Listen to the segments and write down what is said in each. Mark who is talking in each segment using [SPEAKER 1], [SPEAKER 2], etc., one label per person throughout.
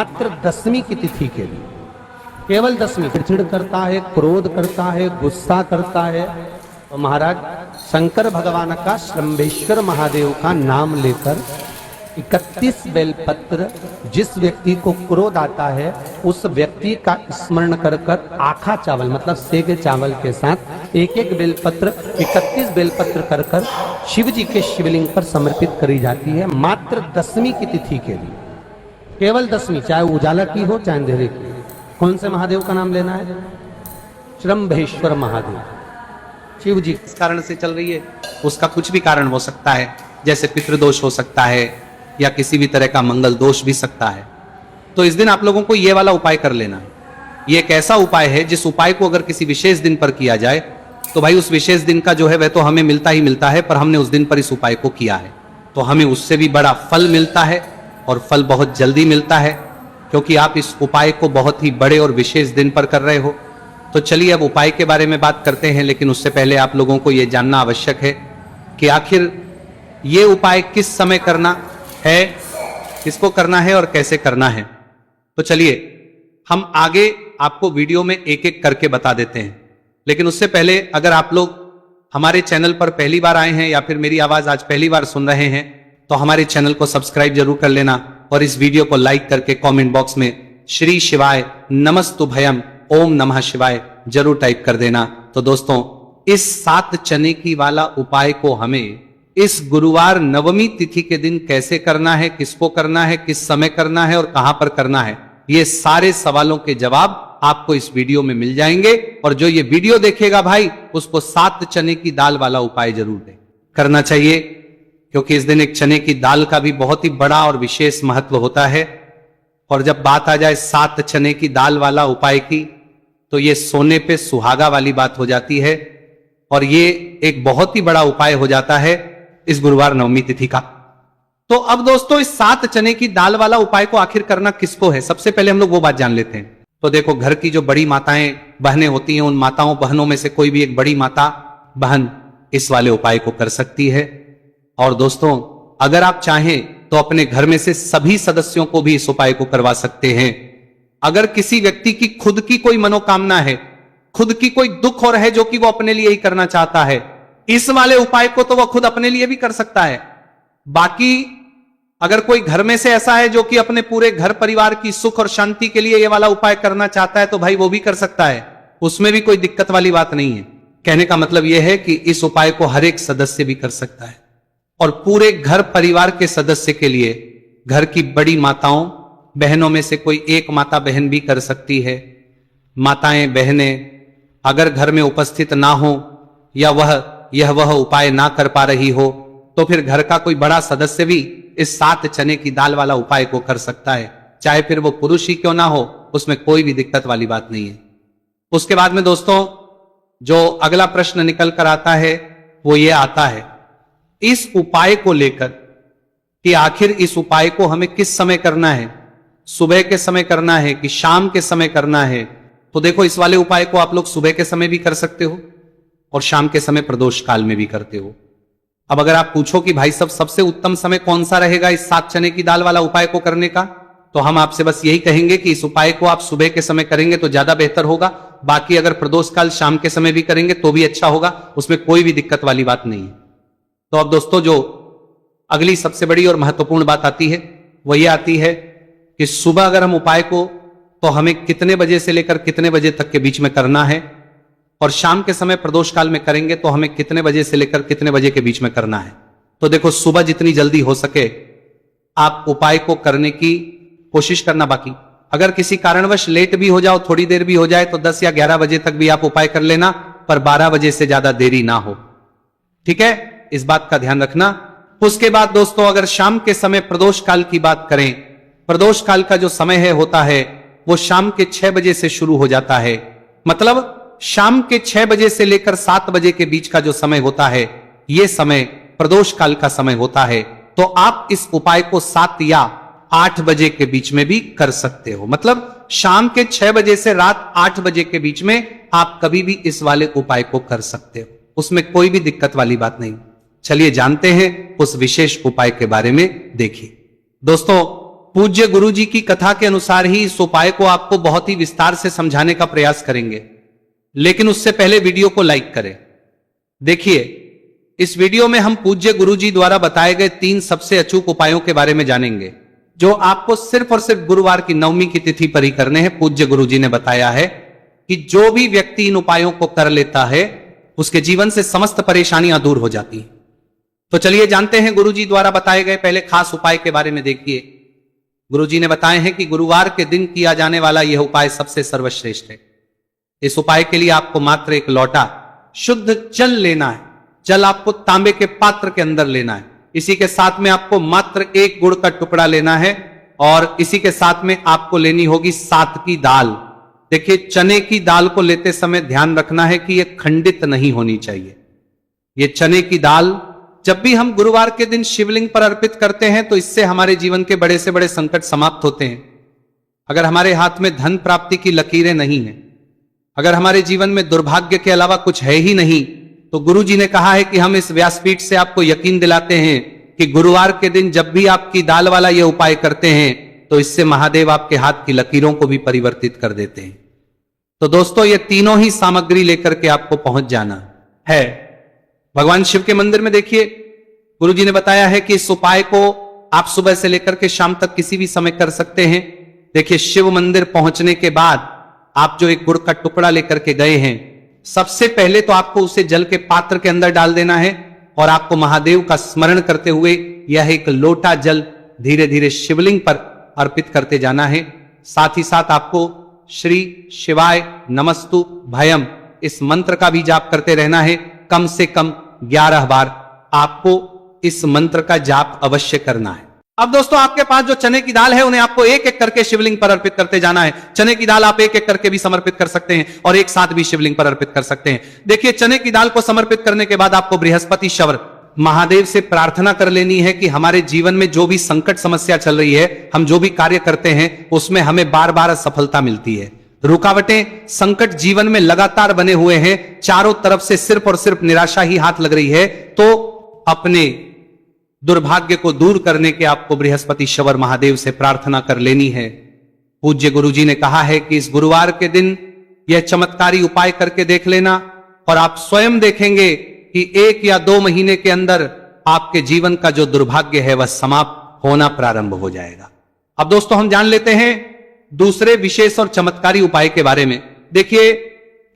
[SPEAKER 1] मात्र 10वीं की तिथि के लिए, केवल 10वीं। चिड़चिड़ करता है, क्रोध करता है, गुस्सा करता है, तो महाराज शंकर भगवान का श्रंभेश्वर महादेव का नाम लेकर 31 बेलपत्र, जिस व्यक्ति को क्रोध आता है उस व्यक्ति का स्मरण कर कर आखा चावल मतलब सेगे चावल के साथ एक एक बेलपत्र 31 बेलपत्र कर कर शिव जी के शिवलिंग पर समर्पित करी जाती है, मात्र 10वीं की तिथि के लिए, केवल 10वीं, चाहे उजाला की हो चाहे अंधेरे की। कौन से महादेव का नाम लेना है? श्रंभेश्वर महादेव, शिव जी।
[SPEAKER 2] इस कारण से चल रही है, उसका कुछ भी कारण हो सकता है, जैसे पितृदोष हो सकता है या किसी भी तरह का मंगल दोष भी सकता है। तो इस दिन आप लोगों को यह वाला उपाय कर लेना है। यह एक ऐसा उपाय है जिस उपाय को अगर किसी विशेष दिन पर किया जाए तो भाई उस विशेष दिन का जो है वह तो हमें मिलता ही मिलता है, पर हमने उस दिन पर इस उपाय को किया है तो हमें उससे भी बड़ा फल मिलता है, और फल बहुत जल्दी मिलता है, क्योंकि आप इस उपाय को बहुत ही बड़े और विशेष दिन पर कर रहे हो। तो चलिए अब उपाय के बारे में बात करते हैं, लेकिन उससे पहले आप लोगों को यह जानना आवश्यक है कि आखिर ये उपाय किस समय करना है, किसको करना है और कैसे करना है। तो चलिए हम आगे आपको वीडियो में एक एक करके बता देते हैं, लेकिन उससे पहले अगर आप लोग हमारे चैनल पर पहली बार आए हैं या फिर मेरी आवाज आज पहली बार सुन रहे हैं तो हमारे चैनल को सब्सक्राइब जरूर कर लेना, और इस वीडियो को लाइक करके कमेंट बॉक्स में श्री शिवाय नमस्तुभयम ओम नमः शिवाय जरूर टाइप कर देना। तो दोस्तों इस 7 चने की वाला उपाय को हमें इस गुरुवार नवमी तिथि के दिन कैसे करना है, किसको करना है, किस समय करना है और कहां पर करना है, ये सारे सवालों के जवाब आपको इस वीडियो में मिल जाएंगे। और जो ये वीडियो देखेगा भाई उसको 7 चने की दाल वाला उपाय जरूर दे करना चाहिए, क्योंकि इस दिन एक चने की दाल का भी बहुत ही बड़ा और विशेष महत्व होता है। और जब बात आ जाए 7 चने की दाल वाला उपाय की तो ये सोने पे सुहागा वाली बात हो जाती है, और ये एक बहुत ही बड़ा उपाय हो जाता है इस गुरुवार नवमी तिथि का। तो अब दोस्तों इस 7 चने की दाल वाला उपाय को आखिर करना किसको है, सबसे पहले हम लोग वो बात जान लेते हैं। तो देखो घर की जो बड़ी माताएं बहनें होती हैं, उन माताओं बहनों में से कोई भी एक बड़ी माता बहन इस वाले उपाय को कर सकती है। और दोस्तों अगर आप चाहें तो अपने घर में से सभी सदस्यों को भी इस उपाय को करवा सकते हैं। अगर किसी व्यक्ति की खुद की कोई मनोकामना है, खुद की कोई दुख और है जो कि वो अपने लिए ही करना चाहता है, इस वाले उपाय को तो वो खुद अपने लिए भी कर सकता है। बाकी अगर कोई घर में से ऐसा है जो कि अपने पूरे घर परिवार की सुख और शांति के लिए ये वाला उपाय करना चाहता है तो भाई वो भी कर सकता है, उसमें भी कोई दिक्कत वाली बात नहीं है। कहने का मतलब यह है कि इस उपाय को हर एक सदस्य भी कर सकता है, और पूरे घर परिवार के सदस्य के लिए घर की बड़ी माताओं बहनों में से कोई एक माता बहन भी कर सकती है। माताएं बहनें अगर घर में उपस्थित ना हो या वह उपाय ना कर पा रही हो तो फिर घर का कोई बड़ा सदस्य भी इस 7 चने की दाल वाला उपाय को कर सकता है, चाहे फिर वो पुरुष ही क्यों ना हो, उसमें कोई भी दिक्कत वाली बात नहीं है। उसके बाद में दोस्तों जो अगला प्रश्न निकल कर आता है वो ये आता है इस उपाय को लेकर कि आखिर इस उपाय को हमें किस समय करना है, सुबह के समय करना है कि शाम के समय करना है। तो देखो इस वाले उपाय को आप लोग सुबह के समय भी कर सकते हो और शाम के समय प्रदोष काल में भी करते हो। अब अगर आप पूछो कि भाई सबसे उत्तम समय कौन सा रहेगा इस 7 चने की दाल वाला उपाय को करने का, तो हम आपसे बस यही कहेंगे कि इस उपाय को आप सुबह के समय करेंगे तो ज्यादा बेहतर होगा। बाकी अगर प्रदोष काल शाम के समय भी करेंगे तो भी अच्छा होगा, उसमें कोई भी दिक्कत वाली बात नहीं है। तो अब दोस्तों जो अगली सबसे बड़ी और महत्वपूर्ण बात आती है वो ये आती है कि सुबह अगर हम उपाय को तो हमें कितने बजे से लेकर कितने बजे तक के बीच में करना है, और शाम के समय प्रदोष काल में करेंगे तो हमें कितने बजे से लेकर कितने बजे के बीच में करना है। तो देखो सुबह जितनी जल्दी हो सके आप उपाय को करने की कोशिश करना। बाकी अगर किसी कारणवश लेट भी हो जाओ, थोड़ी देर भी हो जाए तो 10 या 11 बजे तक भी आप उपाय कर लेना, पर 12 बजे से ज्यादा देरी ना हो, ठीक है, इस बात का ध्यान रखना। उसके बाद दोस्तों अगर शाम के समय प्रदोष काल की बात करें, प्रदोष काल का जो समय होता है वो शाम के 6 बजे से शुरू हो जाता है। मतलब शाम के 6 बजे से लेकर 7 बजे के बीच का जो समय होता है यह समय प्रदोष काल का समय होता है। तो आप इस उपाय को 7 या 8 बजे के बीच में भी कर सकते हो। मतलब शाम के 6 बजे से रात 8 बजे के बीच में आप कभी भी इस वाले उपाय को कर सकते हो, उसमें कोई भी दिक्कत वाली बात नहीं। चलिए जानते हैं उस विशेष उपाय के बारे में। देखिए दोस्तों पूज्य गुरु जी की कथा के अनुसार ही इस उपाय को आपको बहुत ही विस्तार से समझाने का प्रयास करेंगे, लेकिन उससे पहले वीडियो को लाइक करें। देखिए, इस वीडियो में हम पूज्य गुरु जी द्वारा बताए गए 3 सबसे अचूक उपायों के बारे में जानेंगे, जो आपको सिर्फ और सिर्फ गुरुवार की नवमी की तिथि पर ही करने हैं। पूज्य गुरु जी ने बताया है कि जो भी व्यक्ति इन उपायों को कर लेता है, उसके जीवन से समस्त परेशानियां दूर हो जाती हैं। तो चलिए जानते हैं गुरु जी द्वारा बताए गए पहले खास उपाय के बारे में। देखिए, गुरु जी ने बताए हैं कि गुरुवार के दिन किया जाने वाला यह उपाय सबसे सर्वश्रेष्ठ है। इस उपाय के लिए आपको मात्र एक लोटा शुद्ध जल लेना है। जल आपको तांबे के पात्र के अंदर लेना है। इसी के साथ में आपको मात्र एक गुड़ का टुकड़ा लेना है और इसी के साथ में आपको लेनी होगी 7 की दाल। देखिए, चने की दाल को लेते समय ध्यान रखना है कि यह खंडित नहीं होनी चाहिए। यह चने की दाल जब भी हम गुरुवार के दिन शिवलिंग पर अर्पित करते हैं तो इससे हमारे जीवन के बड़े से बड़े संकट समाप्त होते हैं। अगर हमारे हाथ में धन प्राप्ति की लकीरें नहीं हैं, अगर हमारे जीवन में दुर्भाग्य के अलावा कुछ है ही नहीं, तो गुरु जी ने कहा है कि हम इस व्यासपीठ से आपको यकीन दिलाते हैं कि गुरुवार के दिन जब भी आपकी दाल वाला यह उपाय करते हैं तो इससे महादेव आपके हाथ की लकीरों को भी परिवर्तित कर देते हैं। तो दोस्तों, ये तीनों ही सामग्री लेकर के आपको पहुंच जाना है भगवान शिव के मंदिर में। देखिए, गुरु जी ने बताया है कि इस उपाय को आप सुबह से लेकर के शाम तक किसी भी समय कर सकते हैं। देखिए, शिव मंदिर पहुंचने के बाद आप जो एक गुड़ का टुकड़ा लेकर के गए हैं, सबसे पहले तो आपको उसे जल के पात्र के अंदर डाल देना है और आपको महादेव का स्मरण करते हुए यह एक लोटा जल धीरे धीरे शिवलिंग पर अर्पित करते जाना है। साथ ही साथ आपको श्री शिवाय नमस्तु भयम इस मंत्र का भी जाप करते रहना है। कम से कम 11 बार आपको इस मंत्र का जाप अवश्य करना है। अब दोस्तों, आपके पास जो चने की दाल है उन्हें आपको एक एक करके शिवलिंग पर अर्पित करते जाना है। चने की दाल आप एक एक करके भी समर्पित कर सकते हैं और एक साथ भी शिवलिंग पर अर्पित कर सकते हैं। देखिए, चने की दाल को समर्पित करने के बाद आपको बृहस्पति शवर महादेव से प्रार्थना कर लेनी है कि हमारे जीवन में जो भी संकट समस्या चल रही है, हम जो भी कार्य करते हैं उसमें हमें बार बार असफलता मिलती है, रुकावटें संकट जीवन में लगातार बने हुए हैं, चारों तरफ से सिर्फ और सिर्फ निराशा ही हाथ लग रही है, तो अपने दुर्भाग्य को दूर करने के आपको बृहस्पति शवर महादेव से प्रार्थना कर लेनी है। पूज्य गुरु जी ने कहा है कि इस गुरुवार के दिन यह चमत्कारी उपाय करके देख लेना और आप स्वयं देखेंगे कि 1 या 2 महीने के अंदर आपके जीवन का जो दुर्भाग्य है वह समाप्त होना प्रारंभ हो जाएगा। अब दोस्तों, हम जान लेते हैं दूसरे विशेष और चमत्कारी उपाय के बारे में। देखिए,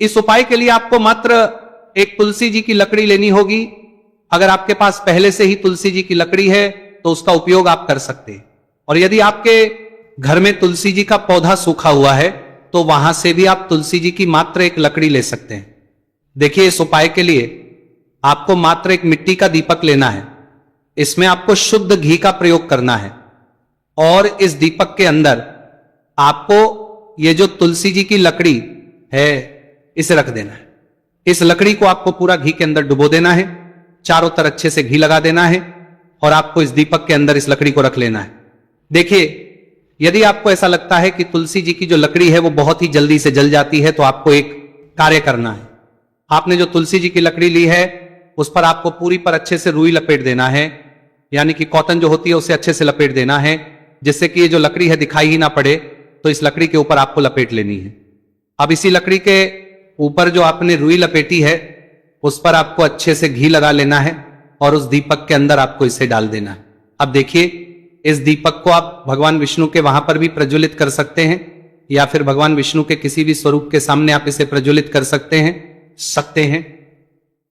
[SPEAKER 2] इस उपाय के लिए आपको मात्र एक तुलसी जी की लकड़ी लेनी होगी। अगर आपके पास पहले से ही तुलसी जी की लकड़ी है तो उसका उपयोग आप कर सकते हैं, और यदि आपके घर में तुलसी जी का पौधा सूखा हुआ है तो वहां से भी आप तुलसी जी की मात्र एक लकड़ी ले सकते हैं। देखिए, इस उपाय के लिए आपको मात्र एक मिट्टी का दीपक लेना है। इसमें आपको शुद्ध घी का प्रयोग करना है और इस दीपक के अंदर आपको ये जो तुलसी जी की लकड़ी है इसे रख देना है। इस लकड़ी को आपको पूरा घी के अंदर डुबो देना है, चारों तरफ अच्छे से घी लगा देना है और आपको इस दीपक के अंदर इस लकड़ी को रख लेना है। देखिए, यदि आपको ऐसा लगता है कि तुलसी जी की जो लकड़ी है वो बहुत ही जल्दी से जल जाती है, तो आपको एक कार्य करना है। आपने जो तुलसी जी की लकड़ी ली है उस पर आपको पूरी पर अच्छे से रुई लपेट देना है, यानी कि कॉटन जो होती है उसे अच्छे से लपेट देना है, जिससे कि ये जो लकड़ी है दिखाई ही ना पड़े। तो इस लकड़ी के ऊपर आपको लपेट लेनी है। अब इसी लकड़ी के ऊपर जो आपने रुई लपेटी है उस पर आपको अच्छे से घी लगा लेना है और उस दीपक के अंदर आपको इसे डाल देना है। अब देखिए, इस दीपक को आप भगवान विष्णु के वहां पर भी प्रज्वलित कर सकते हैं या फिर भगवान विष्णु के किसी भी स्वरूप के सामने आप इसे प्रज्वलित कर सकते हैं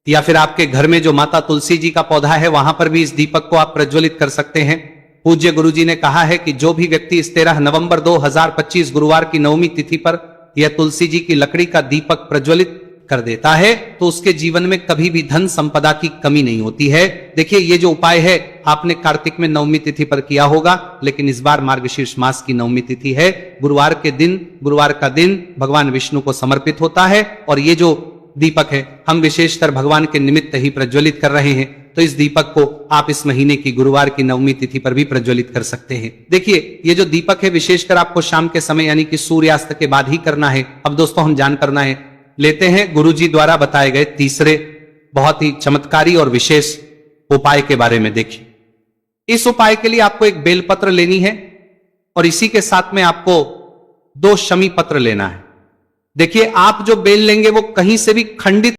[SPEAKER 2] या फिर आपके घर में जो माता तुलसी जी का पौधा है वहां पर भी इस दीपक को आप प्रज्वलित कर सकते हैं। पूज्य गुरु जी ने कहा है कि जो भी व्यक्ति इस 13 नवंबर 2025 गुरुवार की नवमी तिथि पर यह तुलसी जी की लकड़ी का दीपक प्रज्वलित कर देता है तो उसके जीवन में कभी भी धन संपदा की कमी नहीं होती है। देखिए, ये जो उपाय है आपने कार्तिक में नवमी तिथि पर किया होगा, लेकिन इस बार मार्गशीर्ष मास की नवमी तिथि है। गुरुवार का दिन भगवान विष्णु को समर्पित होता है और ये जो दीपक है हम विशेषतर भगवान के निमित्त ही प्रज्वलित कर रहे हैं। तो इस दीपक को आप इस महीने की गुरुवार की नवमी तिथि पर भी प्रज्वलित कर सकते हैं। देखिए, ये जो दीपक है विशेषकर आपको शाम के समय यानी कि सूर्यास्त के बाद ही करना है। अब दोस्तों, हम जान करना है लेते हैं गुरु जी द्वारा बताए गए तीसरे बहुत ही चमत्कारी और विशेष उपाय के बारे में। देखिए, इस उपाय के लिए आपको एक बेलपत्र लेनी है और इसी के साथ में आपको 2 शमी पत्र लेना है। देखिए, आप जो बेल लेंगे वो कहीं से भी खंडित